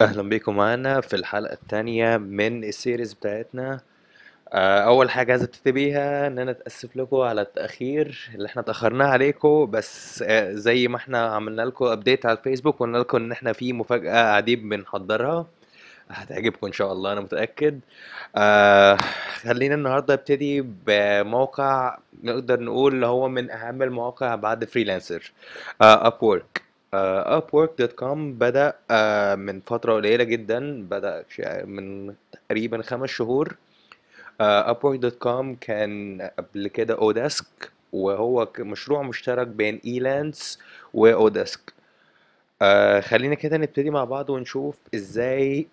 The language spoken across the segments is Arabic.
اهلا بيكم معانا في الحلقة التانية من السيريز بتاعتنا. اول حاجة عايز ابتدي بيها ان انا اتاسف لكم على التأخير اللي احنا اتأخرناه عليكم، بس زي ما احنا عملنا لكم ابديت على الفيسبوك وقلنا لكم ان احنا في مفاجأة قاعدين بنحضرها هتعجبكم ان شاء الله، انا متأكد. آه خلينا النهارده ابتدي بموقع نقدر نقول اللي هو من اهم المواقع بعد فريلانسر، ابورك. upwork.com بدأ من فترة قليلة جدا، بدأ من تقريبا 5 شهور. upwork.com كان قبل كده اوداسك، وهو مشروع مشترك بين ايلانس واوداسك. خلينا كده نبتدي مع بعض ونشوف ازاي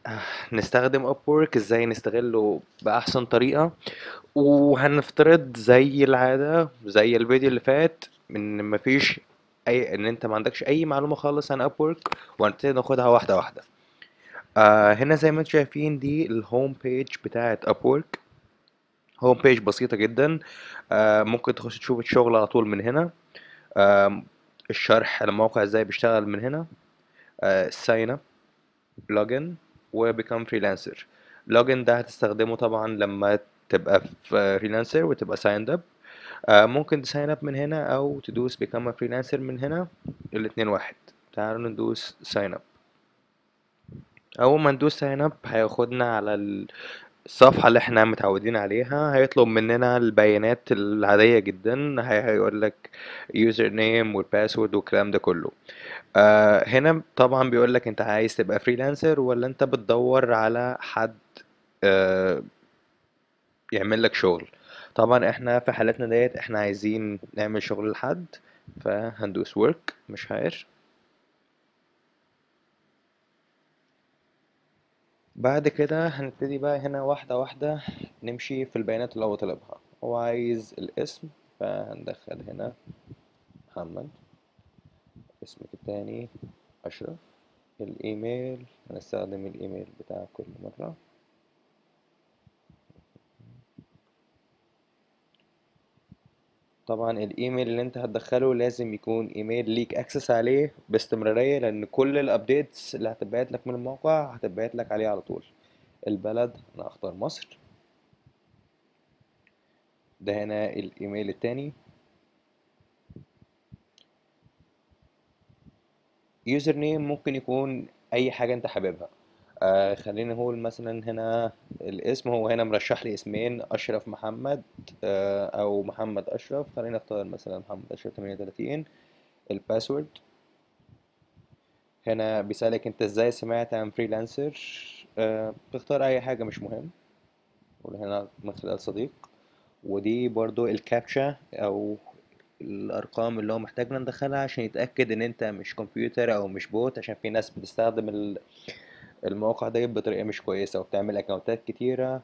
نستخدم Upwork، ازاي نستغله بأحسن طريقة. وهنفترض زي العادة زي الفيديو اللي فات ان مفيش ان انت ما عندكش اي معلومة خالص عن Upwork، وهنبتدي ناخدها واحدة واحدة. هنا زي ما انتم شايفين دي الهوم بيج بتاعت Upwork. هوم بيج بسيطة جدا. ممكن تخش تشوف الشغل على طول من هنا. آه الشرح الموقع ازاي بيشتغل من هنا. sign up، لوجن، وبيكم فريلانسر. لوجن ده هتستخدمه طبعا لما تبقى في فريلانسر وتبقى سايند اب. ممكن تساين اب من هنا او تدوس بيكم فريلانسر من هنا، الاتنين واحد. تعالوا ندوس ساين اب. اول ما ندوس ساين اب هياخدنا على الصفحة اللي احنا متعودين عليها، هيطلب مننا البيانات العادية جدا، هيقول لك يوزر نيم والباسورد والكلام ده كله. هنا طبعا بيقول لك انت عايز تبقى فريلانسر ولا انت بتدور على حد آه يعمل لك شغل. طبعا احنا في حالتنا ديت احنا عايزين نعمل شغل لحد، فهندوس work مش hire. بعد كده هنبتدي بقى هنا واحدة واحدة نمشي في البيانات اللي هو طلبها. هو عايز الاسم، فهندخل هنا محمد. اسمك التاني أشرف. الإيميل هنستخدم الإيميل بتاع كل مرة. طبعا الايميل اللي انت هتدخله لازم يكون ايميل ليك اكسس عليه باستمرارية، لان كل الابديتس اللي هتبعت لك من الموقع هتبعت لك عليه على طول. البلد انا اختار مصر. ده هنا الايميل التاني. يوزر نيم ممكن يكون اي حاجة انت حاببها. خلينا نقول مثلا هنا الاسم، هو هنا مرشح لي اسمين اشرف محمد او محمد اشرف، خلينا نختار مثلا محمد اشرف 38. الباسورد هنا بيسألك انت ازاي سمعت عن فريلانسر. بتختار اي حاجة مش مهم، وهنا من خلال صديق. ودي برضو الكابتشا او الارقام اللي هو محتاجنا ندخلها عشان يتأكد ان انت مش كمبيوتر او مش بوت، عشان في ناس بتستخدم المواقع دي بطريقة مش كويسة وبتعمل اكونتات كتيرة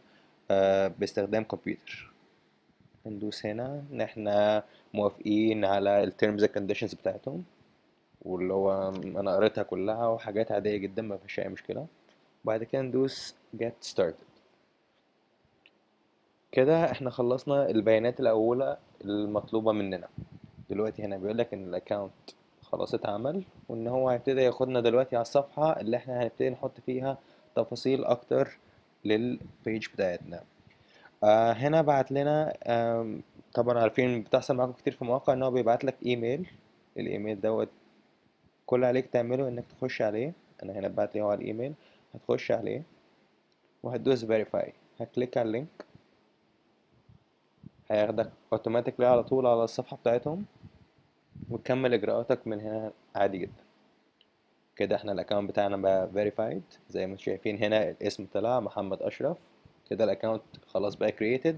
باستخدام كمبيوتر. ندوس هنا ان احنا موافقين على التيرمز اند كونديشنز بتاعتهم، واللي هو انا قريتها كلها وحاجات عادية جدا ما فيش اي مشكلة. بعد كده ندوس get started. كده احنا خلصنا البيانات الأولى المطلوبة مننا. دلوقتي هنا بيقولك ان الاكونت خلاص اتعمل، وان هو هيبتدي ياخدنا دلوقتي على الصفحة اللي احنا هنبتدي نحط فيها تفاصيل اكتر للبيج بتاعتنا. هنا بعت لنا طبعا عارفين بتحصل معاكم كتير في مواقع ان هو بيبعت لك ايميل. الايميل دوت كل اللي عليك تعمله انك تخش عليه. انا هنا بعت لي هو على الايميل، هتخش عليه وهتدوس verify. هكليك على اللينك، هياخدك اوتوماتيكلي على طول على الصفحة بتاعتهم، وتكمل اجراءاتك من هنا عادي جدا. كده احنا الاكونت بتاعنا بقى verified زي ما انتم شايفين هنا، الاسم طلع محمد اشرف. كده الاكونت خلاص بقى created.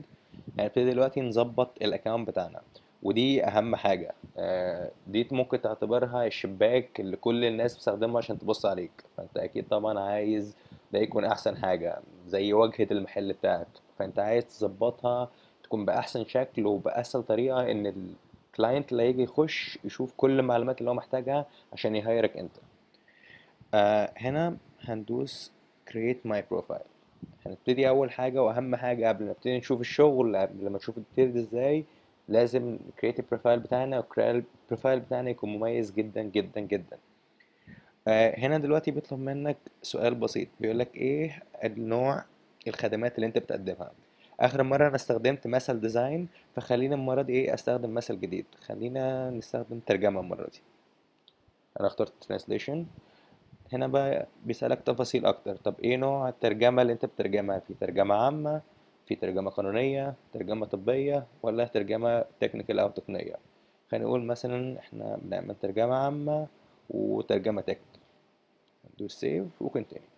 هنبتدي دلوقتي نظبط الاكونت بتاعنا، ودي اهم حاجة. دي ممكن تعتبرها الشباك اللي كل الناس بتستخدمه عشان تبص عليك، فانت اكيد طبعا عايز ده يكون احسن حاجة زي واجهة المحل بتاعك. فانت عايز تظبطها تكون بأحسن شكل وبأسهل طريقة ان الكلاينت اللي هيجي يخش يشوف كل المعلومات اللي هو محتاجها عشان يهيرك انت. هنا هندوس create my profile. هنبتدي اول حاجة واهم حاجة قبل ما نبتدي نشوف الشغل، قبل ما نشوف الديتيلز ازاي، لازم create البروفايل بتاعنا، والبروفايل بتاعنا يكون مميز جدا جدا جدا. هنا دلوقتي بيطلب منك سؤال بسيط، بيقولك ايه النوع الخدمات اللي انت بتقدمها. اخر مرة انا استخدمت مثل ديزاين، فخلينا المرة دي ايه استخدم مثل جديد، خلينا نستخدم ترجمة المرة دي. انا اخترت translation. هنا بقى بيسألك تفاصيل اكتر، طب ايه نوع الترجمة اللي انت بتترجمها؟ في ترجمة عامة، في ترجمة قانونية، ترجمة طبية، ولا ترجمة تكنيكال او تقنية؟ خلينا نقول مثلا احنا بنعمل ترجمة عامة وترجمة تكنيكال. ندوس سيف وكونتينيو.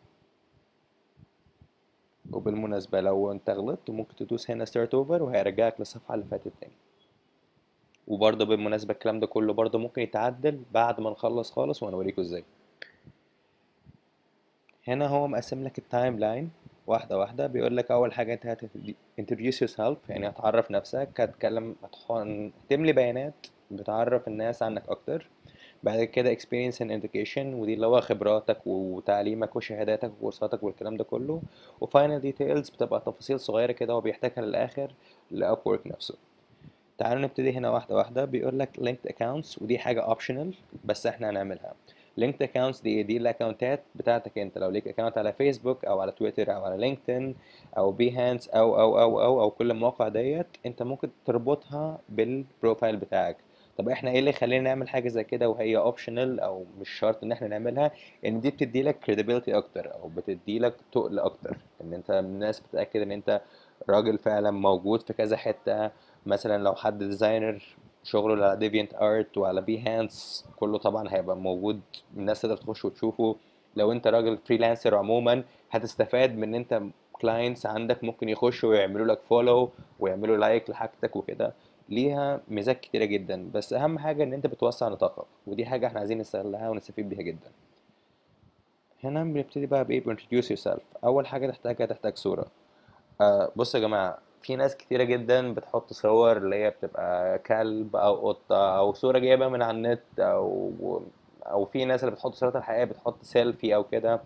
وبالمناسبة لو انت غلطت ممكن تدوس هنا ستارت اوفر وهيرجعك للصفحة اللي فاتت تاني. وبرضه بالمناسبة الكلام ده كله برضه ممكن يتعدل بعد ما نخلص خالص وانا اوريكم ازاي. هنا هو مقسم لك التايم لاين واحدة واحدة. بيقول لك أول حاجة أنت introduce yourself، يعني هتعرف نفسك، هتكلم، هتملي بيانات بتعرف الناس عنك أكتر. بعد كده experience and education، ودي اللي هو خبراتك وتعليمك وشهاداتك وكورساتك والكلام ده كله. و final details بتبقى تفاصيل صغيرة كده هو بيحتاجها للآخر لأبورك نفسه. تعالوا نبتدي هنا واحدة واحدة. بيقول لك linked accounts، ودي حاجة optional بس احنا هنعملها. linked accounts دي الاكونتات بتاعتك انت. لو ليك اكونت على فيسبوك او على تويتر او على لينكدين او بيهانس او كل المواقع ديت، انت ممكن تربطها بالبروفايل بتاعك. طب احنا ايه اللي يخلينا نعمل حاجة زي كده وهي optional او مش شرط ان احنا نعملها؟ ان دي بتدي لك credibility اكتر او بتدي لك تقل اكتر، ان انت الناس بتتأكد ان انت راجل فعلا موجود في كذا حتة. مثلا لو حد ديزاينر شغله على ديفيانت ارت وعلى بيهانس كله طبعا هيبقى موجود، الناس تقدر تخش وتشوفه. لو انت راجل فريلانسر عموما هتستفاد من ان انت كلاينتس عندك ممكن يخشوا ويعملوا لك فولو ويعملوا لايك لحاجتك وكده. ليها ميزات كتيرة جدا، بس اهم حاجة ان انت بتوسع نطاقك، ودي حاجة احنا عايزين نستغلها ونستفيد بيها جدا. هنا بنبتدي بقى بايه introduce yourself. اول حاجة تحتاج صورة. بص يا جماعة، في ناس كتيرة جدا بتحط صور اللي هي بتبقى كلب أو قطة أو صورة جايبها من على النت، أو في ناس اللي بتحط صورتها الحقيقية بتحط سيلفي أو كده.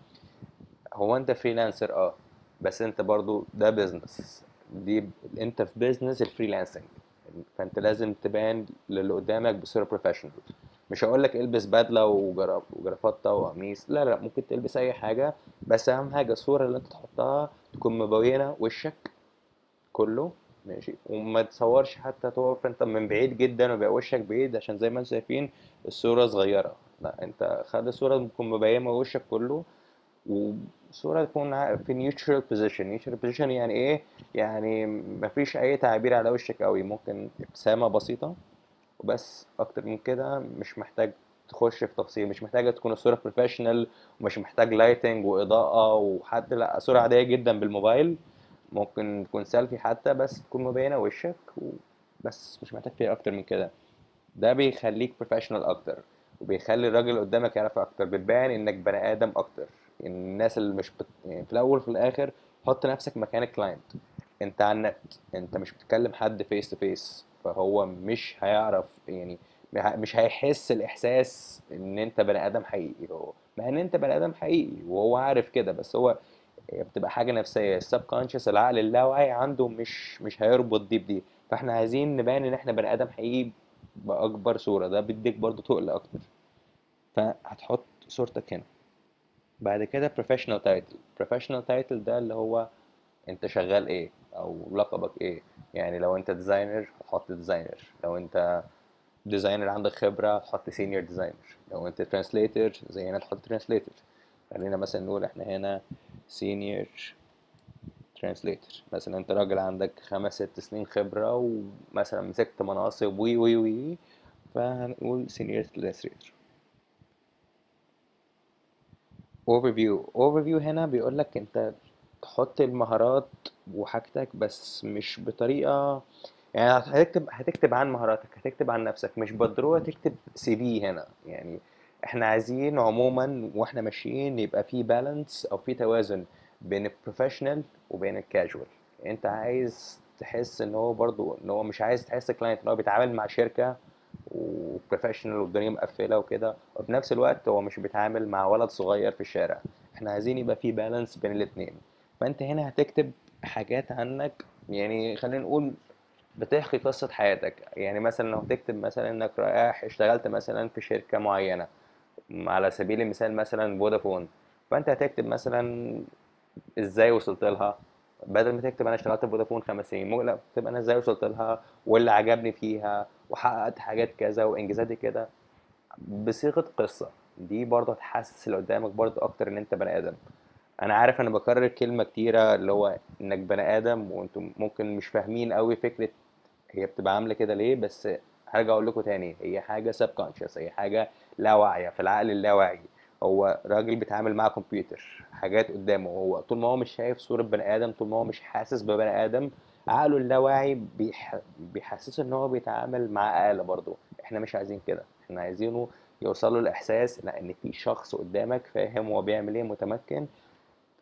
هو أنت فريلانسر بس أنت برضو ده بيزنس. دي أنت في بيزنس الفريلانسنج، فأنت لازم تبان للي قدامك بصورة بروفيشنال. مش هقولك البس بدلة وجرافطة وقميص، لا لا، ممكن تلبس أي حاجة، بس أهم حاجة الصورة اللي أنت تحطها تكون مبينة وشك كله. ماشي، وما تصورش حتى تقف انت من بعيد جدا ويبقى وشك بعيد، عشان زي ما انتم شايفين الصورة صغيرة. لا، انت خلي الصورة تكون مبينة وشك كله، وصورة تكون في neutral position. neutral position يعني ايه؟ يعني مفيش اي تعبير على وشك قوي، ممكن ابتسامة بسيطة وبس. اكتر من كده مش محتاج تخش في تفصيل، مش محتاجة تكون الصورة بروفيشنال، ومش محتاج لايتنج وإضاءة وحد، لا، صورة عادية جدا بالموبايل. ممكن تكون سيلفي حتى بس تكون مبينة وشك بس مش محتاج فيها أكتر من كده. ده بيخليك بروفيشنال أكتر، وبيخلي الراجل اللي قدامك يعرفك أكتر، بتبان إنك بني آدم أكتر. يعني الناس اللي مش يعني في الأول وفي الآخر حط نفسك مكان الكلاينت. أنت على النت، أنت مش بتكلم حد فيس تو فيس، فهو مش هيعرف يعني، مش هيحس الإحساس إن أنت بني آدم حقيقي. هو مع إن أنت بني آدم حقيقي وهو عارف كده، بس هو هي بتبقى حاجة نفسية. السب كونشس، العقل اللاواعي عنده مش هيربط دي بدي. فاحنا عايزين نبان ان احنا بني ادم حقيقي بأكبر صورة. ده بيديك برضو تقل اكتر. فهتحط صورتك هنا. بعد كده professional title. professional title ده اللي هو انت شغال ايه او لقبك ايه. يعني لو انت ديزاينر هتحط ديزاينر، لو انت ديزاينر عندك خبرة هتحط سينيور ديزاينر، لو انت ترانسليتر زي هنا تحط ترانسليتر. خلينا مثلا نقول احنا هنا سينيور ترانسليتر. مثلا انت راجل عندك 5 6 سنين خبرة ومثلا مسكت مناصب وي وي وي، فهنقول سينيور ترانسليتر. اوفر فيو هنا بيقول لك انت تحط المهارات وحاجتك بس مش بطريقة، يعني هتكتب عن مهاراتك، هتكتب عن نفسك، مش بالضرورة تكتب سي في هنا يعني. احنا عايزين عموما واحنا ماشيين يبقى في بالانس او في توازن بين البروفيشنال وبين الكاجوال. انت عايز تحس ان هو برضو ان هو مش عايز تحس كلاينت ان هو بيتعامل مع شركة وبروفيشنال والدنيا مقفلة وكده، وفي نفس الوقت هو مش بيتعامل مع ولد صغير في الشارع. احنا عايزين يبقى في بالانس بين الاتنين. فانت هنا هتكتب حاجات عنك، يعني خلينا نقول بتحكي قصة حياتك. يعني مثلا لو تكتب مثلا انك رايح اشتغلت مثلا في شركة معينة، على سبيل المثال مثلا فودافون، فانت هتكتب مثلا ازاي وصلت لها، بدل ما تكتب انا اشتغلت في فودافون 5 سنين، ممكن لا تبقى انا ازاي وصلت لها واللي عجبني فيها وحققت حاجات كذا وانجازاتي كده، بصيغة قصة. دي برضه هتحسس اللي قدامك برضه اكتر ان انت بني ادم. انا عارف انا بكرر كلمة كتيرة اللي هو انك بني ادم، وانتم ممكن مش فاهمين قوي فكرة هي بتبقى عاملة كده ليه، بس هرجع اقول لكم تاني، هي حاجة subconscious، هي حاجة لا واعية في العقل اللاواعي. هو راجل بيتعامل مع كمبيوتر، حاجات قدامه، هو طول ما هو مش شايف صورة بني ادم، طول ما هو مش حاسس ببني ادم، عقله اللاواعي بيحسسه ان هو بيتعامل مع آلة. برضه احنا مش عايزين كده، احنا عايزينه يوصل له الاحساس لان في شخص قدامك فاهم هو بيعمل ايه، متمكن.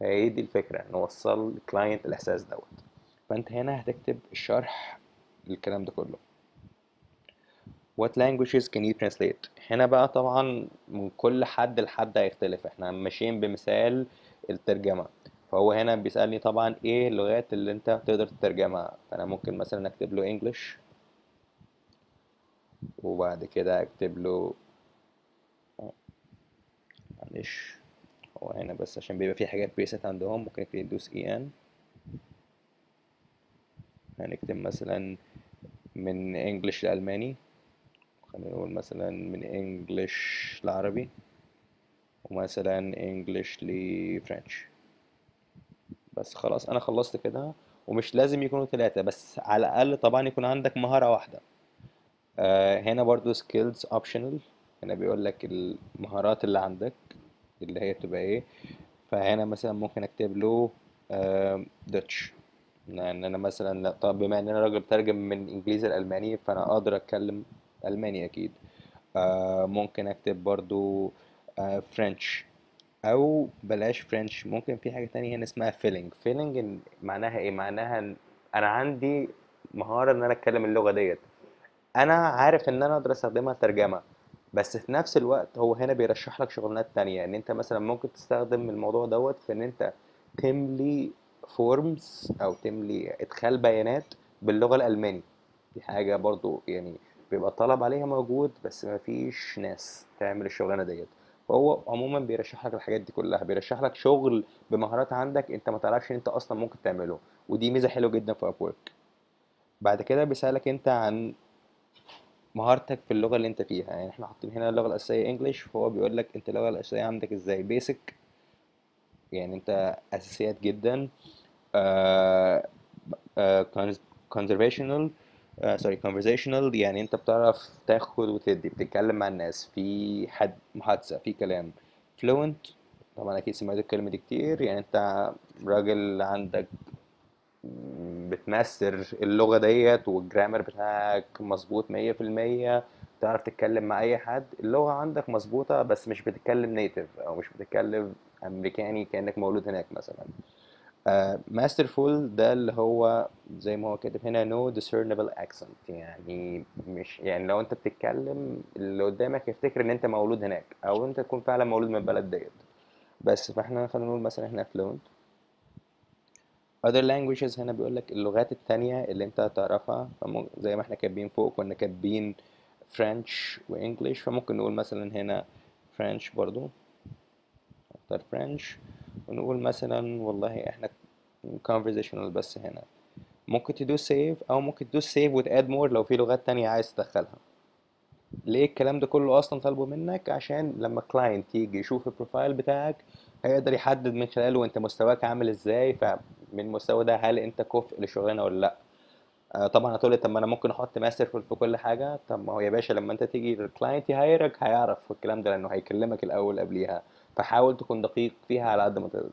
فهي دي الفكرة، نوصل الكلاينت الاحساس دوت. فانت هنا هتكتب الشرح للكلام ده كله. What languages can you translate؟ هنا بقى طبعا من كل حد لحد هيختلف، احنا ماشيين بمثال الترجمة. فهو هنا بيسألني طبعا ايه اللغات اللي انت تقدر تترجمها، فانا ممكن مثلا اكتب له English، وبعد كده اكتب له، معلش هو هنا بس عشان بيبقى في حاجات بريست عندهم، ممكن ندوس ان، هنكتب مثلا من انجلش لألماني، خلينا نقول مثلا من انجلش لعربي، ومثلا انجلش لفرنش. بس خلاص انا خلصت كده. ومش لازم يكونوا 3، بس على الاقل طبعا يكون عندك مهارة واحدة. هنا برضو skills optional، هنا بيقول لك المهارات اللي عندك اللي هي بتبقى ايه. فهنا مثلا ممكن اكتب له دوتش، لان انا مثلا طب بما ان انا راجل بترجم من انجليزي لالماني، فانا اقدر اتكلم الماني اكيد. ممكن اكتب برضو فرنش، او بلاش فرنش، ممكن في حاجة تانية هنا اسمها فيلينج. فيلينج معناها ايه؟ معناها ان انا عندي مهارة ان انا اتكلم اللغة ديت، انا عارف ان انا اقدر استخدمها ترجمة، بس في نفس الوقت هو هنا بيرشح لك شغلانات تانية، ان انت مثلا ممكن تستخدم الموضوع دوت في ان انت تملي فورمز او تملي ادخال بيانات باللغة الالماني. دي حاجة برضو يعني بيبقى الطلب عليها موجود، بس مفيش ناس تعمل الشغلانة ديت. فهو عموما بيرشح لك الحاجات دي كلها، بيرشح لك شغل بمهارات عندك انت ما تعرفش ان انت اصلا ممكن تعمله، ودي ميزة حلوة جدا في ابورك. بعد كده بيسألك انت عن مهارتك في اللغة اللي انت فيها، يعني احنا حاطين هنا اللغة الأساسية انجليش، فهو بيقول لك انت اللغة الأساسية عندك ازاي، بيسك، يعني انت أساسيات جدا. آه conversational، conversational، يعني انت بتعرف تاخد وتدي، بتتكلم مع الناس في حد محادثة في كلام. fluent، طبعا اكيد سمعت الكلمة دي كتير، يعني انت راجل عندك بتماستر اللغة ديت والجرامر بتاعك مظبوط 100%، تعرف تتكلم مع أي حد، اللغة عندك مظبوطة، بس مش بتتكلم نيتيف أو مش بتتكلم أمريكاني كأنك مولود هناك مثلا. ماسترفول ده اللي هو زي ما هو كاتب هنا no discernible accent، يعني مش يعني لو انت بتتكلم اللي قدامك يفتكر ان انت مولود هناك او انت تكون فعلا مولود من البلد ديت. بس فاحنا خلينا نقول مثلا احنا fluent. other languages هنا بيقول لك اللغات التانية اللي انت هتعرفها، زي ما احنا كاتبين فوق كنا كاتبين فرنش وانجليش، فممكن نقول مثلا هنا فرنش برضو، نختار فرنش، ونقول مثلا والله احنا conversational بس هنا. ممكن تدوس save او ممكن تدوس save وتاد more لو في لغات تانية عايز تدخلها. ليه الكلام ده كله اصلا طالبه منك؟ عشان لما كلاينت يجي يشوف البروفايل بتاعك هيقدر يحدد من خلاله انت مستواك عامل ازاي، فمن المستوى ده هل انت كفء للشغلانه ولا لا. طبعا هتقولي طب ما انا ممكن احط ماستر في كل حاجه، طب ما هو يا باشا لما انت تيجي الكلاينت يهايرك هيعرف الكلام ده لانه هيكلمك الاول قبليها، فحاول تكون دقيق فيها على قد ما تقدر.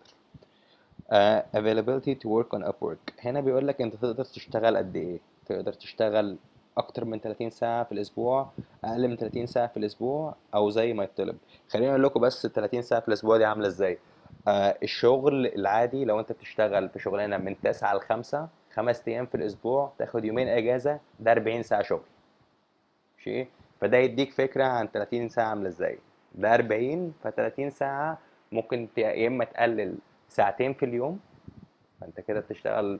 availability to work on Upwork، هنا بيقول لك انت تقدر تشتغل قد ايه. تقدر تشتغل اكتر من 30 ساعة في الاسبوع، اقل من 30 ساعة في الاسبوع، او زي ما يطلب. خليني اقول لكم بس ال 30 ساعة في الاسبوع دي عاملة ازاي. الشغل العادي لو انت بتشتغل في شغلانة من 9 ل 5، 5 ايام في الاسبوع، تاخد يومين اجازة، ده 40 ساعة شغل. ماشي. فده يديك فكرة عن 30 ساعة عاملة ازاي. ده 40، ف 30 ساعة ممكن يا اما تقلل ساعتين في اليوم، فانت كده بتشتغل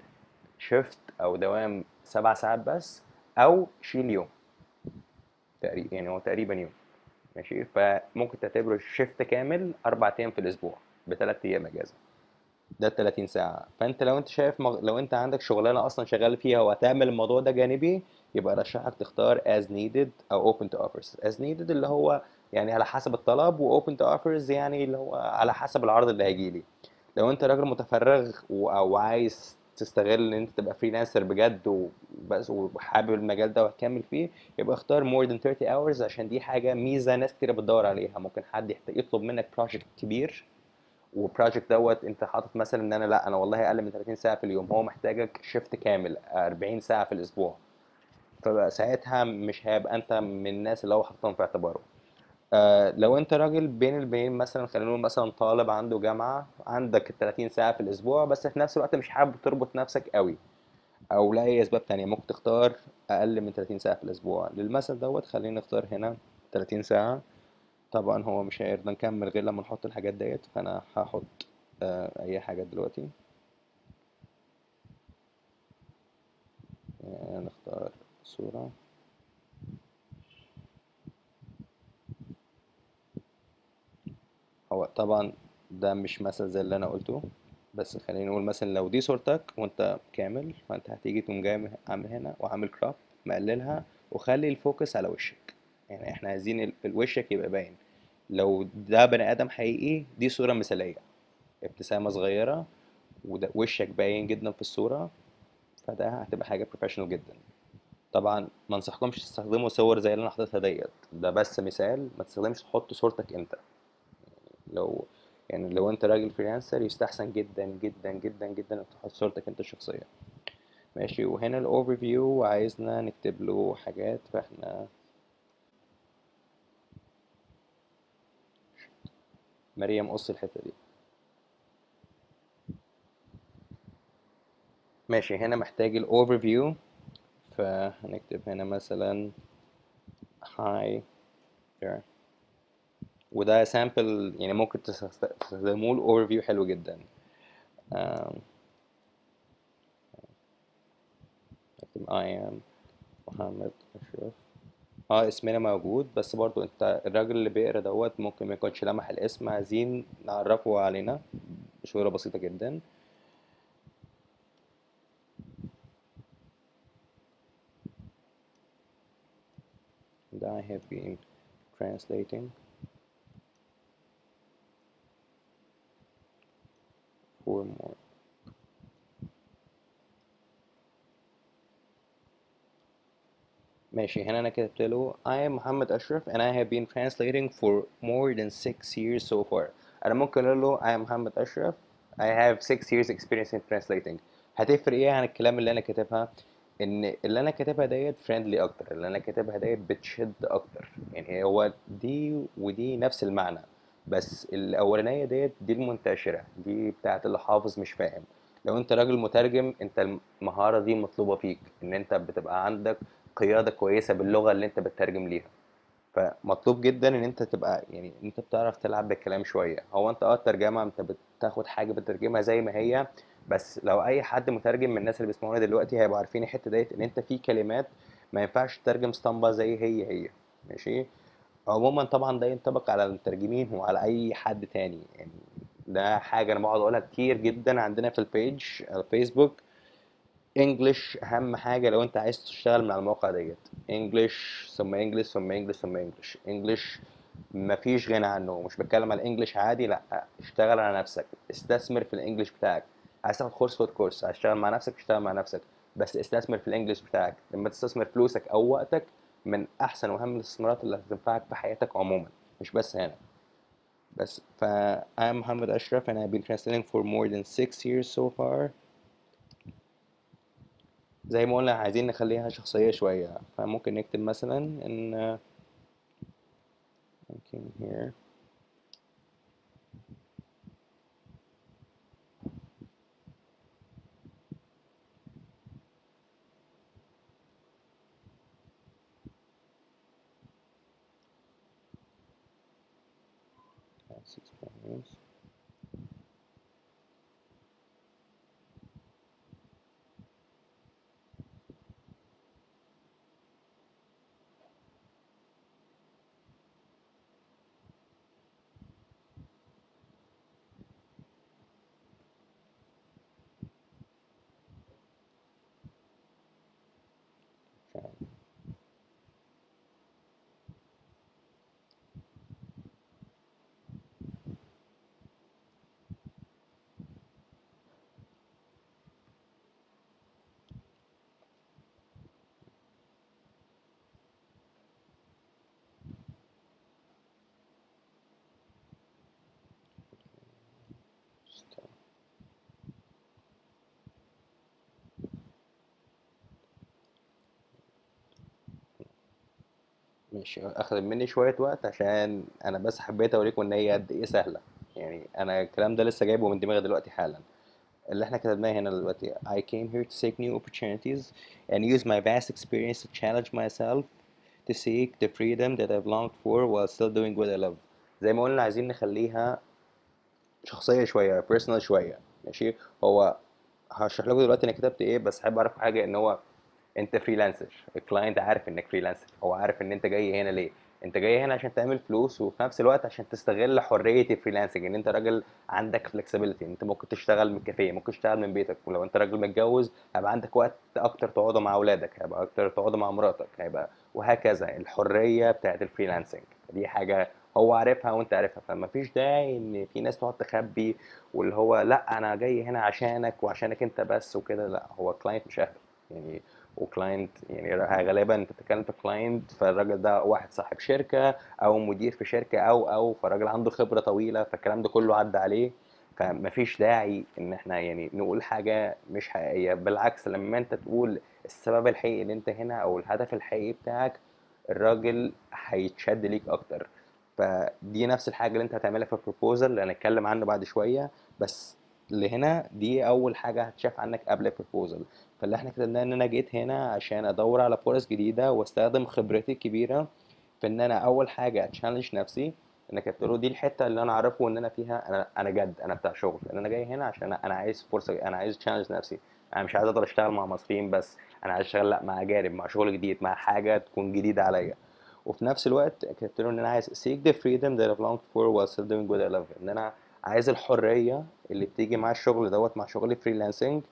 شيفت او دوام 7 ساعات بس، او شيل يوم تقريبا، يعني هو تقريبا يوم. ماشي، فممكن تعتبره شيفت كامل 4 ايام في الاسبوع ب3 ايام اجازه. ده 30 ساعة. فانت لو انت شايف لو انت عندك شغلانة اصلا شغال فيها وهتعمل الموضوع ده جانبي، يبقى رشحك تختار as needed او open to offers. as needed اللي هو يعني على حسب الطلب، و open to offers يعني اللي هو على حسب العرض اللي هيجيلي. لو انت راجل متفرغ او عايز تستغل ان انت تبقى فريلانسر بجد وبس وحابب المجال ده وهتكمل فيه، يبقى اختار more than 30 hours، عشان دي حاجة ميزة ناس كتير بتدور عليها. ممكن حد يطلب منك project كبير، وبروجكت دوت انت حاطط مثلا ان انا لا، انا والله اقل من 30 ساعه في اليوم، هو محتاجك شيفت كامل 40 ساعه في الاسبوع. فبقى ساعتها مش هيبقى انت من الناس اللي هو حاططهم في اعتباره. لو انت راجل بين البنين، مثلا خلينا نقول مثلا طالب عنده جامعه، عندك ال 30 ساعه في الاسبوع، بس في نفس الوقت مش حابب تربط نفسك قوي، او لاي اسباب تانية، ممكن تختار اقل من 30 ساعه في الاسبوع. للمثل دوت خلينا نختار هنا 30 ساعه. طبعا هو مش هيرضى نكمل غير لما نحط الحاجات ديت، فانا هحط اي حاجات دلوقتي. نختار صورة. هو طبعا ده مش مثل زي اللي انا قلته، بس خلينا نقول مثلا لو دي صورتك وانت كامل، فانت هتيجي تقوم جاي عامل هنا وعامل كراب، مقللها، وخلي الفوكس على وشك. يعني احنا عايزين وشك يبقى باين. لو ده بني ادم حقيقي، دي صورة مثالية، ابتسامة صغيرة، وده وشك باين جدا في الصورة، فده هتبقى حاجة بروفيشنال جدا. طبعا ما انصحكمش تستخدموا صور زي اللي انا حاططها ديت، ده بس مثال، ما تستخدمش تحط صورتك انت. لو لو انت راجل فريلانسر، يستحسن جدا جدا جدا جدا انك تحط صورتك انت الشخصية. ماشي، وهنا الاوفر فيو عايزنا نكتب له حاجات، فاحنا مريم قص الحتة دي. ماشي، هنا محتاج الاوفر فيو، فهنكتب هنا مثلا hi there. وده سامبل، يعني ممكن تستخدموه الاوفر فيو حلو جدا. آم، نكتب I am محمد أشرف. اه اسمنا موجود، بس برضو انت الراجل اللي بيقرا دوت ممكن ما يكونش لمح الاسم، عايزين نعرفه علينا بصورة بسيطة جدا. ده I have been translating for more. ماشي، هنا انا كتبت له I am محمد أشرف and I have been translating for more than 6 years so far. انا ممكن اقول له I am محمد أشرف I have 6 years experience in translating. هتفرق ايه عن الكلام اللي انا كاتبها؟ ان اللي انا كاتبها ديت فريندلي اكتر، اللي انا كاتبها ديت بتشد اكتر. يعني هو دي ودي نفس المعنى، بس الاولانيه دي المنتشره، دي بتاعت اللي حافظ مش فاهم. لو انت راجل مترجم، انت المهاره دي مطلوبه فيك، ان انت بتبقى عندك قياده كويسه باللغه اللي انت بتترجم ليها. فمطلوب جدا ان انت تبقى يعني انت بتعرف تلعب بالكلام شويه. هو انت الترجمه انت بتاخد حاجه بتترجمها زي ما هي، بس لو اي حد مترجم من الناس اللي بيسمعونا دلوقتي هيبقوا عارفين الحته ديت، ان انت في كلمات ما ينفعش تترجم اسطمبة زي هي. ماشي. عموما طبعا ده ينطبق على المترجمين وعلى اي حد تاني يعني. ده حاجه انا بقعد اقولها كتير جدا عندنا في البيج على الفيسبوك. انجلش اهم حاجه لو انت عايز تشتغل من على المواقع ديت. انجلش ثم انجلش ثم انجلش ثم انجلش. انجلش مفيش غنى عنه. مش بتكلم على الانجليش عادي، لا، اشتغل على نفسك، استثمر في الانجليش بتاعك. عايز تاخد كورس خد كورس، عايز تشتغل مع نفسك اشتغل مع نفسك، بس استثمر في الانجليش بتاعك. لما تستثمر فلوسك او وقتك، من احسن واهم الاستثمارات اللي هتنفعك في حياتك عموما، مش بس هنا. بس I'm محمد أشرف and I've been translating for more than 6 years so far. زي ما قلنا عايزين نخليها شخصية شوية، فممكن نكتب مثلا ان ممكن here 6 points. ماشي، اخد مني شوية وقت عشان انا بس حبيت اوريكم ان هي قد ايه سهلة. يعني انا الكلام ده لسه جايبه من دماغي دلوقتي حالا. اللي احنا كتبناه هنا دلوقتي: I came here to seek new opportunities and use my vast experience to challenge myself to seek the freedom that I've longed for while still doing what I love. زي ما قلنا عايزين نخليها شخصية شوية، personal شوية. ماشي. هو هشرح لكم دلوقتي انا كتبت ايه، بس حابب اعرف حاجة: ان هو انت فريلانسر، الكلاينت عارف انك فريلانسر، هو عارف ان انت جاي هنا ليه. انت جاي هنا عشان تعمل فلوس، وفي نفس الوقت عشان تستغل حرية الفريلانسنج، ان انت راجل عندك فلكسبيليتي، انت ممكن تشتغل من كافيه، ممكن تشتغل من بيتك، ولو انت راجل متجوز هيبقى عندك وقت اكتر تقعده مع اولادك، هيبقى اكتر تقعده مع مراتك، هيبقى وهكذا. الحرية بتاعت الفريلانسنج دي حاجة هو عارفها وانت عارفها، فما فيش داعي ان في ناس تقعد تخبي، واللي هو لا انا جاي هنا عشانك وعشانك انت بس وكده. لا، هو كلاينت مش اهبل يعني. وكلاينت يعني غالبا انت بتتكلم في كلاينت، فالراجل ده واحد صاحب شركة او مدير في شركة او فالراجل عنده خبرة طويلة، فالكلام ده كله عدى عليه. فمفيش داعي ان احنا يعني نقول حاجة مش حقيقية. بالعكس، لما انت تقول السبب الحقيقي اللي انت هنا او الهدف الحقيقي بتاعك، الراجل هيتشد ليك اكتر. فدي نفس الحاجة اللي انت هتعملها في البروبوزال اللي هنتكلم عنه بعد شوية. بس اللي هنا دي اول حاجة هتشاف عنك قبل البروبوزال. فاللي احنا كتبناه ان انا جيت هنا عشان ادور على فرص جديده واستخدم خبرتي الكبيره في ان انا اول حاجه اتشالنج نفسي. انك قلت له دي الحته اللي انا اعرفه ان انا فيها، انا جد، انا بتاع شغل، ان انا جاي هنا عشان انا عايز فرصه، انا عايز تشالنج نفسي. انا مش عايز افضل اشتغل مع مصريين بس، انا عايز اشتغل لا مع اجانب، مع شغل جديد، مع حاجه تكون جديده عليا. وفي نفس الوقت كتبت له ان انا عايز seek the freedom that I've longed for while still doing what I love. ان انا عايز الحريه اللي بتيجي مع الشغل دوت، مع شغلي فريلانسنج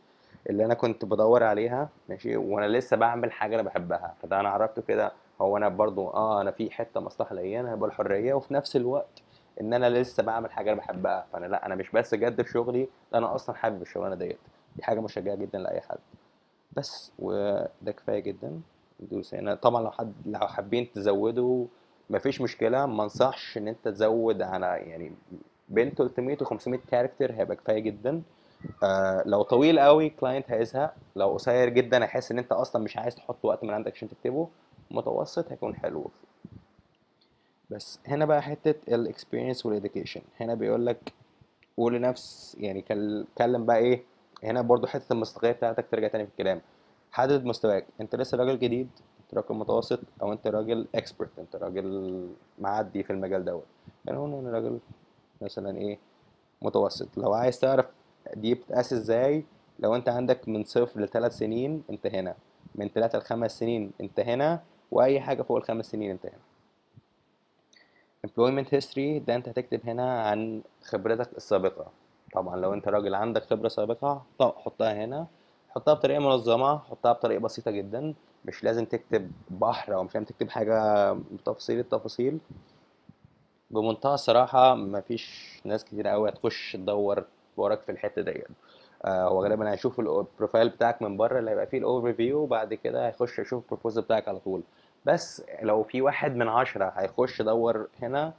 اللي انا كنت بدور عليها. ماشي، وانا لسه بعمل حاجه انا بحبها. فده انا عرفته كده. هو انا برضو انا في حته مصلحه ليا، انا هبقى الحريه، وفي نفس الوقت ان انا لسه بعمل حاجه انا بحبها. فانا لا، انا مش بس جد في شغلي، لا انا اصلا حابب الشغلانه ديت. دي حاجه مشجعه جدا لاي حد. بس وده كفايه جدا. دوس هنا. طبعا لو حابين تزودوا مفيش مشكله، ما انصحش ان انت تزود على يعني بين 300 و 500 كاركتر، هيبقى كفايه جدا. لو طويل قوي كلاينت هيزهق، لو قصير جدا هيحس ان انت اصلا مش عايز تحط وقت من عندك عشان تكتبه. متوسط هيكون حلو. بس هنا بقى حتة الاكسبيرينس والإديوكيشن. هنا بيقول لك قول لنفس يعني كلم بقى ايه. هنا برضو حتة المصداقية بتاعتك ترجع تاني في الكلام. حدد مستواك، انت لسه راجل جديد، انت راجل متوسط، او انت راجل اكسبرت، انت راجل معدي في المجال دوت. يعني هنا انا راجل مثلا ايه، متوسط. لو عايز تعرف دي بتتقاس ازاي، لو انت عندك من 0 ل3 سنين انت هنا، من 3 ل5 سنين انت هنا، واي حاجة فوق ال5 سنين انت هنا. employment history ده انت هتكتب هنا عن خبرتك السابقة. طبعا لو انت راجل عندك خبرة سابقة حطها هنا. حطها بطريقة منظمة، حطها بطريقة بسيطة جدا. مش لازم تكتب بحر، او مش لازم تكتب حاجة بتفاصيل التفاصيل. بمنتهى الصراحة مفيش ناس كتير قوي هتخش تدور وراك في الحتة ديت. هو غالبا هيشوف البروفايل بتاعك من بره اللي هيبقى فيه الاوفر فيو، وبعد كده هيخش يشوف البروبوزل بتاعك على طول. بس لو في واحد من 10 هيخش يدور هنا،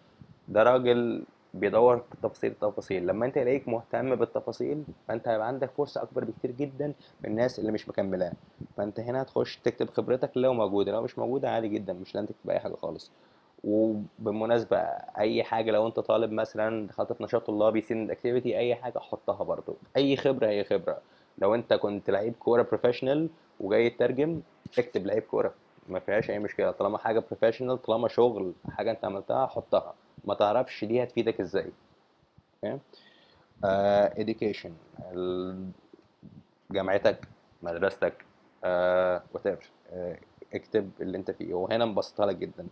ده راجل بيدور في التفاصيل. لما انت تلاقيك مهتم بالتفاصيل، فانت هيبقى عندك فرصة اكبر بكتير جدا من الناس اللي مش مكملاه. فانت هنا هتخش تكتب خبرتك لو موجودة، لو مش موجودة عادي جدا، مش لازم تكتب اي حاجة خالص. وبالمناسبة أي حاجة، لو أنت طالب مثلا دخلت في نشاط طلابي سين اكتيفيتي، أي حاجة حطها برضو. أي خبرة هي خبرة. لو أنت كنت لعيب كورة بروفيشنال وجاي تترجم، اكتب لعيب كورة، ما فيهاش أي مشكلة. طالما حاجة بروفيشنال، طالما شغل حاجة أنت عملتها حطها. ما تعرفش دي هتفيدك إزاي. فاهم؟ education، جامعتك، مدرستك، whatever. اكتب اللي انت فيه، وهنا مبسطها لك جدا.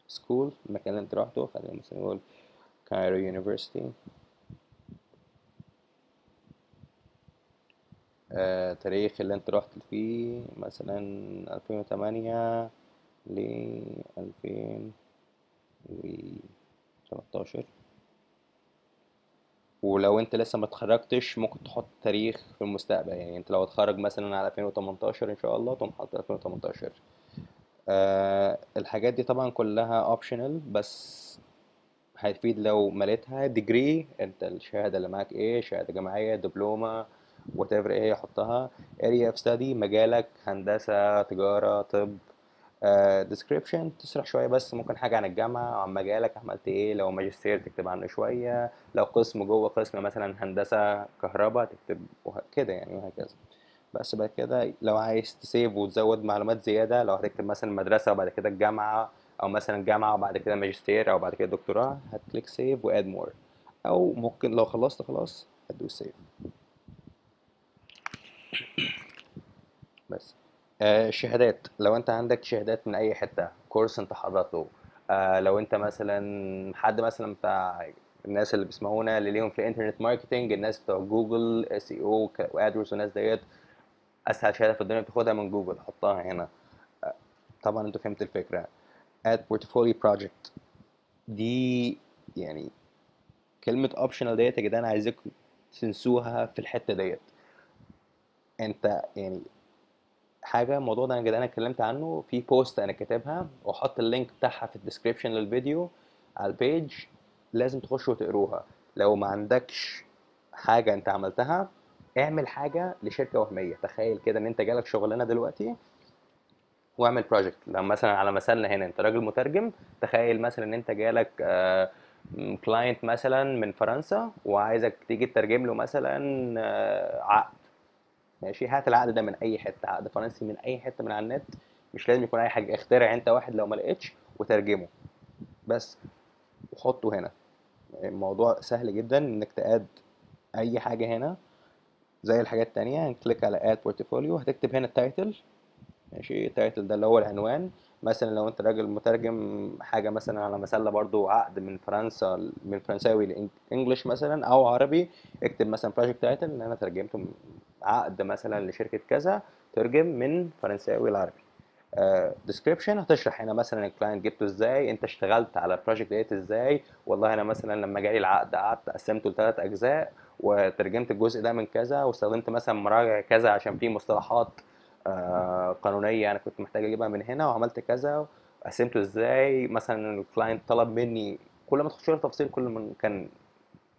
سكول، المكان اللي انت روحته، خلينا مثلا نقول كايرو يونيفرسيتي. تاريخ اللي انت رحت فيه مثلا 2008 ل 2013. ولو انت لسه ما اتخرجتش ممكن تحط تاريخ في المستقبل، يعني انت لو اتخرج مثلا على 2018 ان شاء الله تقوم حاطط 2018. الحاجات دي طبعا كلها اوبشنال، بس هتفيد لو مليتها. ديجري، انت الشهادة اللي معاك ايه، شهادة جامعية، دبلومة، whatever ايه هي حطها. area of study، مجالك هندسة، تجارة، طب. description تشرح شوية بس، ممكن حاجة عن الجامعة، عن مجالك عملت ايه، لو ماجستير تكتب عنه شوية، لو قسم جوه قسم مثلا هندسة كهرباء تكتب كده يعني، وهكذا. بس بعد كده لو عايز تسيف وتزود معلومات زيادة، لو هتكتب مثلا مدرسة وبعد كده الجامعة، أو مثلا جامعة وبعد كده ماجستير أو بعد كده دكتوراه، هتكليك سيف واد مور. أو ممكن لو خلصت خلاص هتدوس سيف بس. الشهادات، لو انت عندك شهادات من اي حته، كورس انت حضرته، لو انت مثلا حد مثلا بتاع الناس اللي بيسمعونا اللي ليهم في انترنت ماركتنج، الناس بتوع جوجل اس اي او وادورز والناس ديت، اسهل شهاده في الدنيا بتاخدها من جوجل، حطها هنا. طبعا انتوا فهمت الفكره. اد بورتفوليو بروجكت دي، يعني كلمه اوبشنال ديت يا جدعان عايزكم تنسوها في الحته ديت. انت يعني حاجه، الموضوع ده يا جدعان انا اتكلمت عنه في بوست انا كاتبها، واحط اللينك بتاعها في الديسكريبشن للفيديو على البيج، لازم تخش وتقروها. لو ما عندكش حاجه انت عملتها، اعمل حاجه لشركه وهميه. تخيل كده ان انت جالك شغلانه دلوقتي، واعمل بروجكت. لو مثلا على مثالنا هنا انت راجل مترجم، تخيل مثلا ان انت جالك كلاينت مثلا من فرنسا وعايزك تيجي تترجم له مثلا عقد. ماشي، هات العقد ده من اي حته، عقد فرنسي من اي حته من على النت، مش لازم يكون اي حاجه، اخترع انت واحد لو ما لقيتش وترجمه بس، وحطه هنا. الموضوع سهل جدا انك تقاد اي حاجه هنا زي الحاجات التانية. هنكليك على اد بورتفوليو، هتكتب هنا التايتل. ماشي، التايتل ده اللي هو العنوان. مثلا لو انت راجل مترجم حاجه مثلا على مسله برضو، عقد من فرنسا من فرنساوي لانجلش مثلا او عربي، اكتب مثلا بروجكت تايتل ان انا ترجمت عقد مثلا لشركه كذا، ترجم من فرنساوي لعربي. ديسكريبشن هتشرح هنا مثلا الكلاينت جبته ازاي، انت اشتغلت على البروجكت ديت ازاي. والله انا مثلا لما جالي العقد قعدت قسمته لثلاث اجزاء، وترجمت الجزء ده من كذا، واستخدمت مثلا مراجع كذا عشان في مصطلحات قانونيه انا كنت محتاج اجيبها من هنا، وعملت كذا. قسمته ازاي، مثلا الكلاينت طلب مني. كل ما تخش في التفاصيل كل ما كان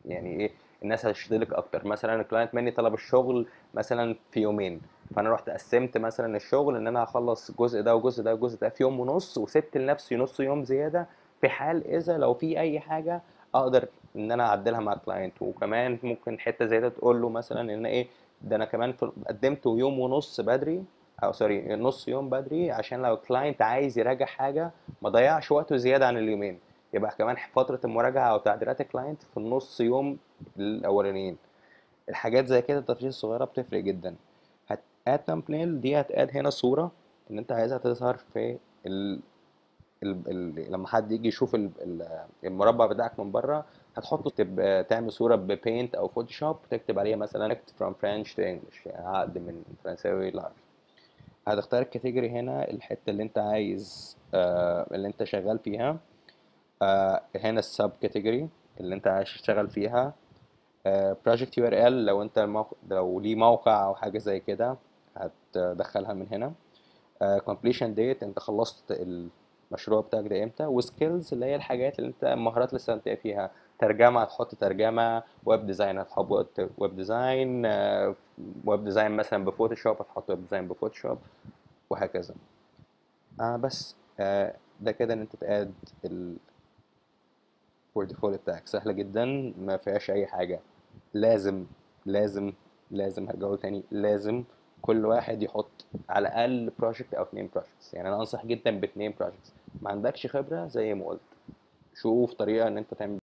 يعني ايه الناس هتشترك اكتر. مثلا الكلاينت مني طلب الشغل مثلا في يومين، فانا رحت قسمت مثلا الشغل ان انا هخلص الجزء ده والجزء ده والجزء ده في يوم ونص، وسبت لنفسي نص يوم زياده في حال اذا لو في اي حاجه اقدر ان انا اعدلها مع الكلاينت. وكمان ممكن حته زياده تقول له مثلا ان ايه، ده انا كمان قدمته يوم ونص بدري، او سوري نص يوم بدري، عشان لو الكلاينت عايز يراجع حاجه ما ضيعش وقته زياده عن اليومين، يبقى كمان فترة المراجعة أو تعديلات الكلاينت في النص يوم الأولانيين. الحاجات زي كده التفاصيل الصغيرة بتفرق جدا. هتاد thumbnail دي، هتاد هنا صورة إن أنت عايزها تظهر في لما حد يجي يشوف المربع بتاعك من بره، هتحطه تكتب تعمل صورة ببينت أو فوتوشوب، تكتب عليها مثلا from French to English، يعني عقد من فرنساوي لعربي. هتختار الكاتيجوري هنا، الحتة اللي أنت عايز اللي أنت شغال فيها. هنا السب كاتيجوري اللي انت عايز تشتغل فيها. بروجكت يو ار ال، لو انت لو ليه موقع او حاجه زي كده هتدخلها من هنا. completion date، انت خلصت المشروع بتاعك ده امتى. وسكيلز اللي هي الحاجات اللي انت المهارات اللي استخدمتها فيها. ترجمه هتحط ترجمه، ويب ديزاين هتحط ويب ديزاين، ويب ديزاين مثلا بفوتوشوب هتحط ويب ديزاين بفوتوشوب، وهكذا. بس ده كده ان انت تقاد البورتفوليو بتاعك سهلة جدا، ما فيهاش أي حاجة. لازم لازم لازم هرجعه تاني، لازم كل واحد يحط على الأقل بروجكت أو اتنين بروجكتس. يعني أنا أنصح جدا باتنين بروجكتس. ما عندكش خبرة زي ما قلت، شوف طريقة إن أنت تعمل